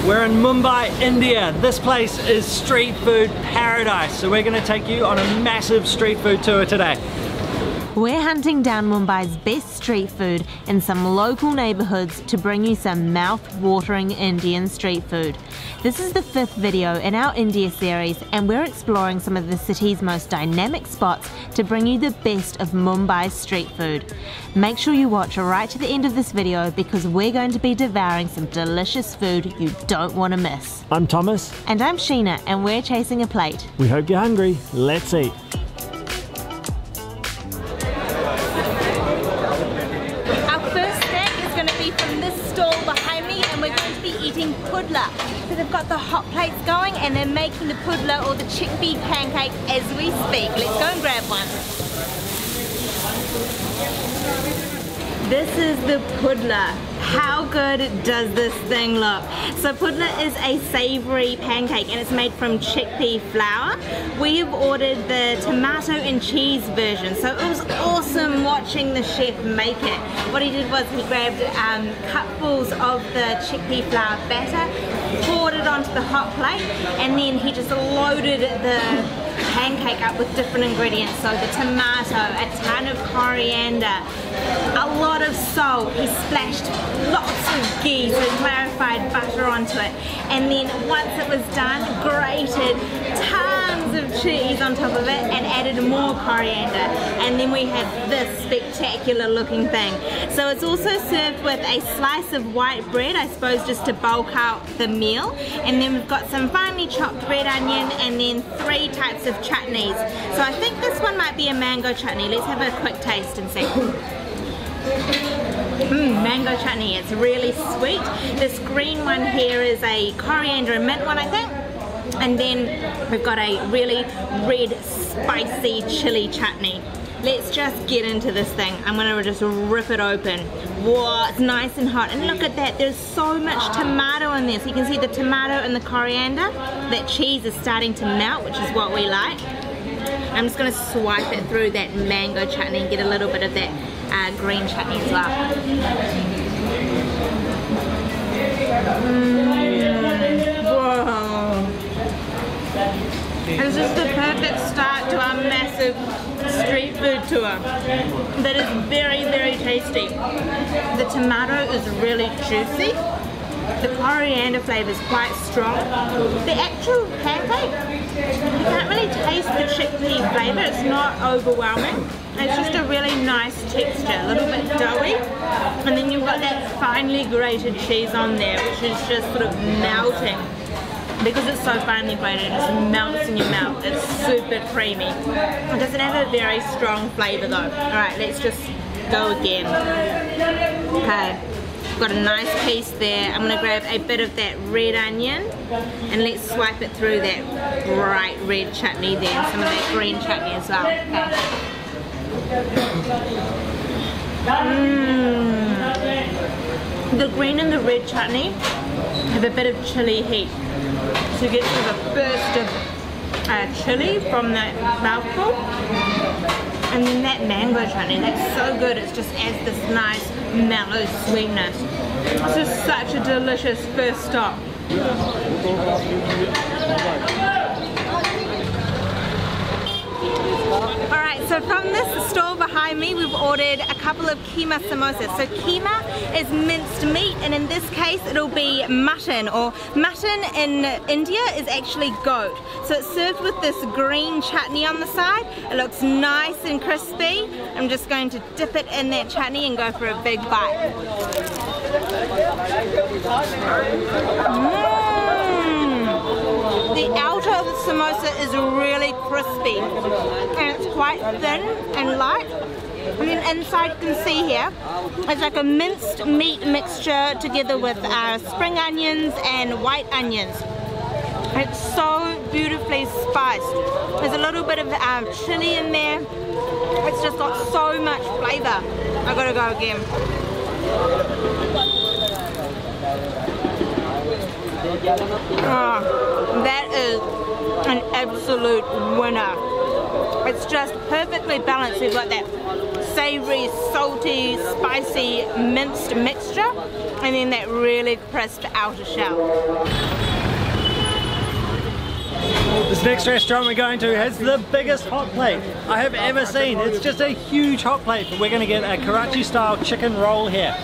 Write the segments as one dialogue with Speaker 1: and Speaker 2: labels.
Speaker 1: We're in Mumbai, India. This place is street food paradise. So we're gonna take you on a massive street food tour today.
Speaker 2: We're hunting down Mumbai's best street food in some local neighbourhoods to bring you some mouth-watering Indian street food. This is the 5th video in our India series, and we're exploring some of the city's most dynamic spots to bring you the best of Mumbai's street food. Make sure you watch right to the end of this video because we're going to be devouring some delicious food you don't want to miss.
Speaker 1: I'm Thomas.
Speaker 2: And I'm Sheena, and we're chasing a plate.
Speaker 1: We hope you're hungry. Let's eat.
Speaker 2: Pudla. So they've got the hot plates going and they're making the pudla or the chickpea pancake as we speak. Let's go and grab one. This is the pudla. How good does this thing look? So pudla is a savoury pancake and it's made from chickpea flour. We have ordered the tomato and cheese version, so it was awesome watching the chef make it. What he did was he grabbed cupfuls of the chickpea flour batter, poured it onto the hot plate, and then he just loaded the pancake up with different ingredients. So the tomato, a ton of coriander, a lot of salt. He splashed lots of ghee, so clarified butter onto it, and then once it was done, grated tons of cheese on top of it and added more coriander, and then we have this spectacular looking thing. So it's also served with a slice of white bread, I suppose just to bulk out the meal, and then we've got some finely chopped red onion and then 3 types of chutneys. So I think this one might be a mango chutney. Let's have a quick taste and see. Mango chutney, it's really sweet. This green one here is a coriander and mint one, I think. And then we've got a really red spicy chili chutney. Let's just get into this thing. I'm gonna just rip it open. Whoa, it's nice and hot. And look at that, there's so much tomato in there. So you can see the tomato and the coriander. That cheese is starting to melt, which is what we like. I'm just gonna swipe it through that mango chutney and get a little bit of that green chutney as well. Whoa. This is the perfect start to our massive street food tour. That is very, very tasty. The tomato is really juicy. The coriander flavour is quite strong. The actual pancake, you can't really taste the chickpea flavour. It's not overwhelming. It's just a really nice texture, a little bit doughy. And then you've got that finely grated cheese on there, which is just sort of melting. Because it's so finely grated, it just melts in your mouth. It's super creamy. It doesn't have a very strong flavour though. Alright, let's just go again. Okay, got a nice piece there. I'm going to grab a bit of that red onion and let's swipe it through that bright red chutney there and some of that green chutney as well. Okay. The green and the red chutney have a bit of chili heat. So you get sort of a burst of chili from that mouthful. And then that mango chutney, that's so good, it just adds this nice mellow sweetness. This is such a delicious first stop. Alright, so from this stall behind me we've ordered a couple of Keema Samosas. So keema is minced meat, and in this case it'll be mutton, or mutton in India is actually goat. So it's served with this green chutney on the side. It looks nice and crispy. I'm just going to dip it in that chutney and go for a big bite. The outer of the samosa is really crispy and it's quite thin and light. And then inside you can see here, it's like a minced meat mixture together with spring onions and white onions. It's so beautifully spiced. There's a little bit of chili in there. It's just got so much flavour. I gotta go again. Oh, that is an absolute winner. It's just perfectly balanced. You've got that savory, salty, spicy, minced mixture, and then that really crisp outer shell.
Speaker 1: This next restaurant we're going to has the biggest hot plate I have ever seen. It's just a huge hot plate, but we're going to get a Karachi style chicken roll here.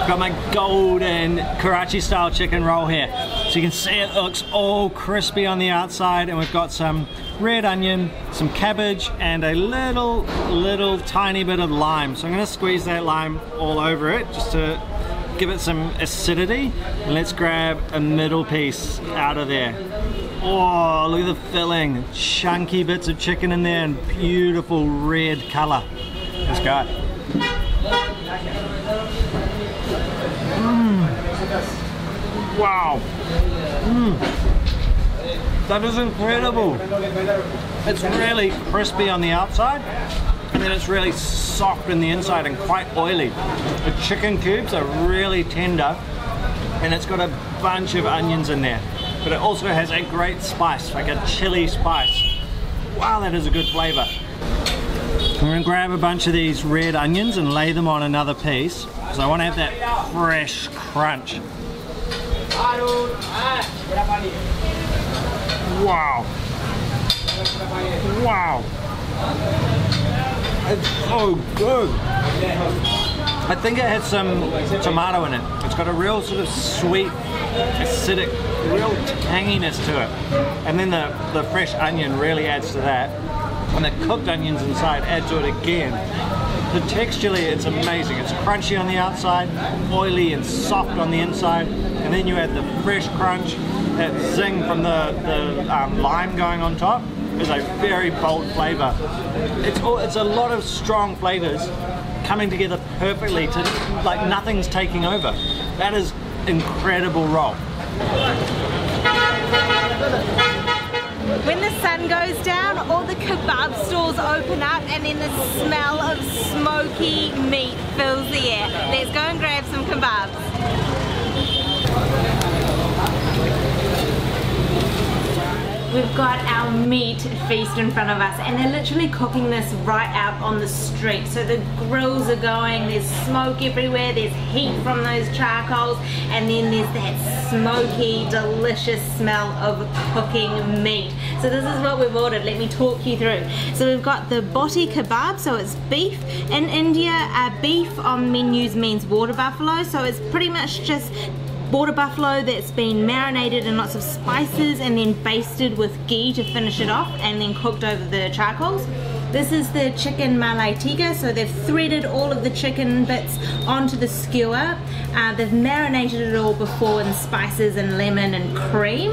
Speaker 1: Got my golden Karachi style chicken roll here. So you can see it looks all crispy on the outside, and we've got some red onion, some cabbage, and a little tiny bit of lime. So I'm going to squeeze that lime all over it just to give it some acidity. And let's grab a middle piece out of there. Oh, look at the filling. Chunky bits of chicken in there and beautiful red color. Let's go. Wow. That is incredible. It's really crispy on the outside, and then it's really soft in the inside and quite oily. The chicken cubes are really tender, and it's got a bunch of onions in there, but it also has a great spice, like a chili spice. Wow, that is a good flavor. I'm going to grab a bunch of these red onions and lay them on another piece, so I want to have that fresh crunch. Wow. Wow. It's so good. I think it has some tomato in it. It's got a real sort of sweet, acidic, real tanginess to it. And then the fresh onion really adds to that. And the cooked onions inside add to it again. The texturally, it's amazing. It's crunchy on the outside, oily and soft on the inside, and then you add the fresh crunch, that zing from the lime going on top is a very bold flavor. It's a lot of strong flavors coming together perfectly to, like, nothing's taking over. That is incredible roll.
Speaker 2: When the sun goes down, all the kebab stalls open up, and then the smell of smoky meat fills the air. Let's go and grab some kebabs. We've got our meat feast in front of us, and they're literally cooking this right out on the street. So the grills are going, there's smoke everywhere, there's heat from those charcoals, and then there's that smoky, delicious smell of cooking meat. So this is what we've ordered. Let me talk you through. So we've got the Bohri kebab, so it's beef. In India, beef on menus means water buffalo, so it's pretty much just water buffalo that's been marinated in lots of spices and then basted with ghee to finish it off, and then cooked over the charcoals. This is the chicken Malai tikka, so they've threaded all of the chicken bits onto the skewer. They've marinated it all before in spices and lemon and cream,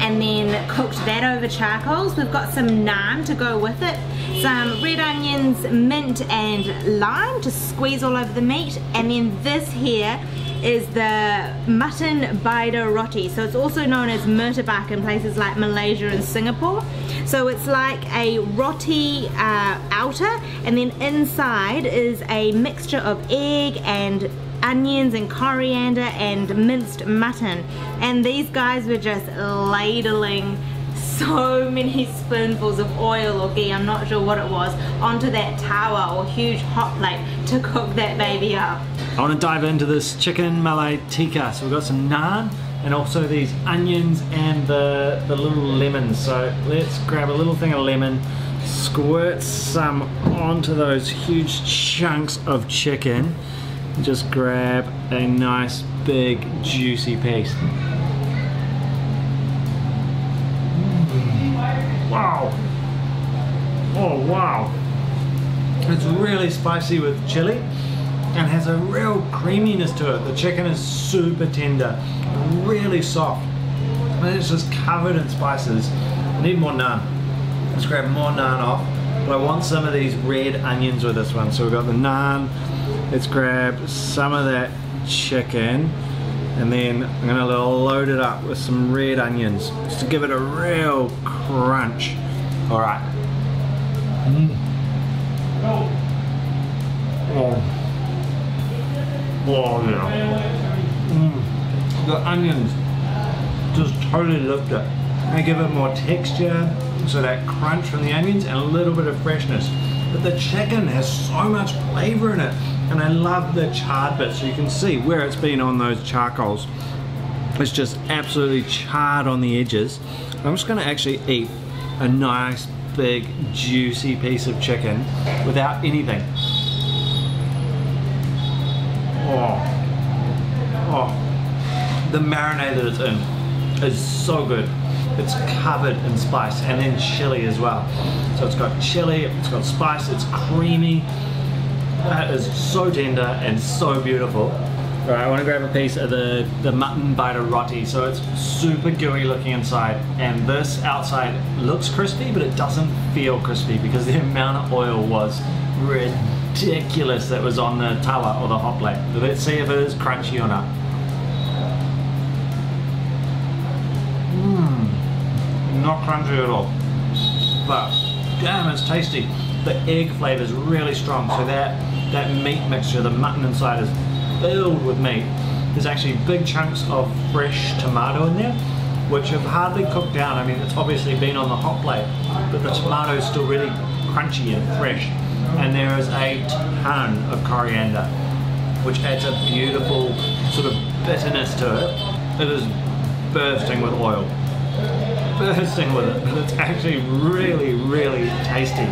Speaker 2: and then cooked that over charcoals. We've got some naan to go with it, some red onions, mint and lime to squeeze all over the meat, and then this here is the mutton baida roti. So it's also known as murtabak in places like Malaysia and Singapore. So it's like a roti outer, and then inside is a mixture of egg and onions and coriander and minced mutton. And these guys were just ladling so many spoonfuls of oil or ghee, I'm not sure what it was, onto that tawa or huge hot plate to cook that baby up.
Speaker 1: I want to dive into this chicken Malai tikka. So we've got some naan and also these onions and the little lemons. So let's grab a little thing of lemon, squirt some onto those huge chunks of chicken, and just grab a nice big juicy piece. Wow. Oh wow. It's really spicy with chili and has a real creaminess to it. The chicken is super tender, really soft, and it's just covered in spices. I need more naan. Let's grab more naan off, but I want some of these red onions with this one. So we've got the naan. Let's grab some of that chicken, and then I'm gonna load it up with some red onions just to give it a real crunch. All right. Oh. Oh yeah. The onions just totally lift it. They give it more texture, so that crunch from the onions and a little bit of freshness. But the chicken has so much flavor in it. And I love the charred bit, so you can see where it's been on those charcoals. It's just absolutely charred on the edges. I'm just gonna actually eat a nice, big, juicy piece of chicken without anything. The marinade that it's in is so good. It's covered in spice and then chili as well. So it's got chili, it's got spice, it's creamy. That is so tender and so beautiful. Alright, I want to grab a piece of the mutton biter roti. So it's super gooey looking inside, and this outside looks crispy, but it doesn't feel crispy because the amount of oil was ridiculous that was on the tawa or the hot plate. So let's see if it is crunchy or not. Not crunchy at all, but damn, it's tasty. The egg flavor is really strong, so that meat mixture, the mutton inside is filled with meat. There's actually big chunks of fresh tomato in there, which have hardly cooked down. I mean, it's obviously been on the hot plate, but the tomato is still really crunchy and fresh. And there is a ton of coriander, which adds a beautiful sort of bitterness to it. It is bursting with oil. Bursting with it, but it's actually really, really tasty.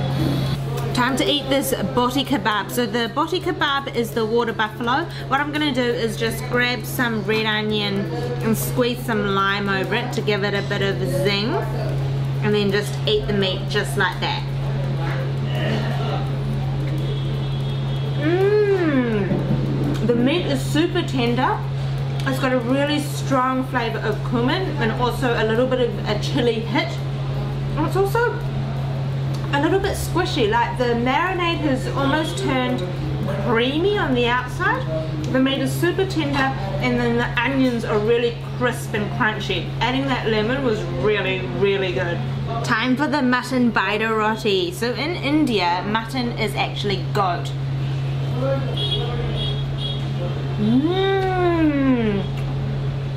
Speaker 2: Time to eat this Bohri Kebab. So the Bohri Kebab is the water buffalo. What I'm going to do is just grab some red onion and squeeze some lime over it to give it a bit of zing, and then just eat the meat just like that. The meat is super tender. It's got a really strong flavour of cumin and also a little bit of a chili hit. And it's also a little bit squishy, like the marinade has almost turned creamy on the outside. The meat is super tender, and then the onions are really crisp and crunchy. Adding that lemon was really, really good. Time for the mutton biter roti. So in India, mutton is actually goat.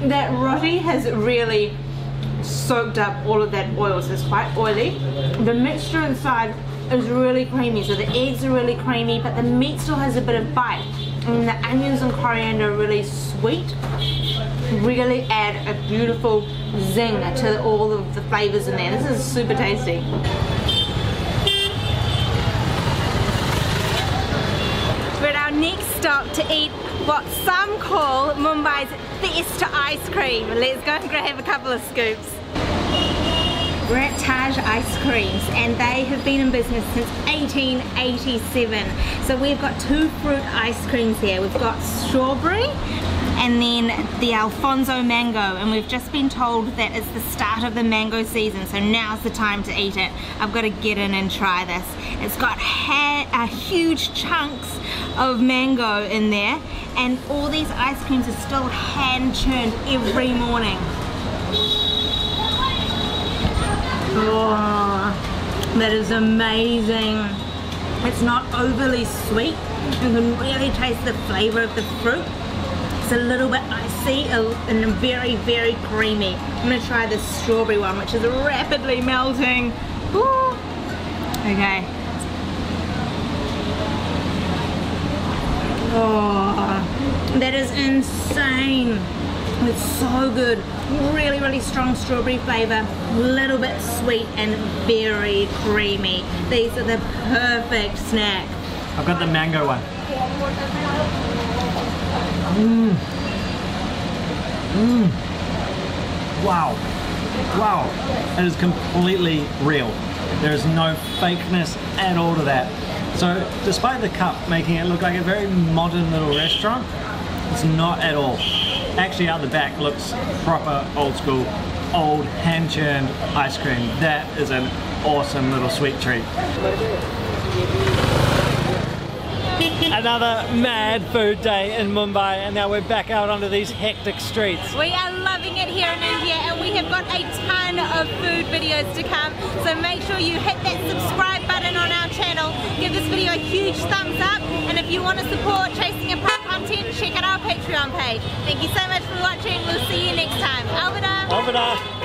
Speaker 2: That roti has really soaked up all of that oil, so it's quite oily. The mixture inside is really creamy, so the eggs are really creamy, but the meat still has a bit of bite. And the onions and coriander are really sweet. Really add a beautiful zing to all of the flavors in there. This is super tasty. We're at our next stop to eat what some call Mumbai's best ice cream. Let's go and grab a couple of scoops. We're at Taj Ice Creams, and they have been in business since 1887. So we've got two fruit ice creams here. We've got strawberry and then the Alfonso mango, and we've just been told that it's the start of the mango season, so now's the time to eat it. I've got to get in and try this. It's got huge chunks of mango in there, and all these ice creams are still hand churned every morning. Oh, that is amazing. It's not overly sweet. You can really taste the flavor of the fruit. It's a little bit icy and very, very creamy. I'm going to try this strawberry one, which is rapidly melting. Ooh. Okay. Oh, that is insane. It's so good. Really, really strong strawberry flavor, a little bit sweet and very creamy. These are the perfect snack.
Speaker 1: I've got the mango one. Wow. Wow. It is completely real. There is no fakeness at all to that. So despite the cup making it look like a very modern little restaurant, it's not at all. Actually out the back looks proper old school, old hand-churned ice cream. That is an awesome little sweet treat. Another mad food day in Mumbai, and now we're back out onto these hectic streets.
Speaker 2: We are loving it here in India, and we have got a ton of of food videos to come. So make sure you hit that subscribe button on our channel. Give this video a huge thumbs up. And if you want to support Chasing Apart content, check out our Patreon page. Thank you so much for watching. We'll see you next time. Alvida!
Speaker 1: Alvida!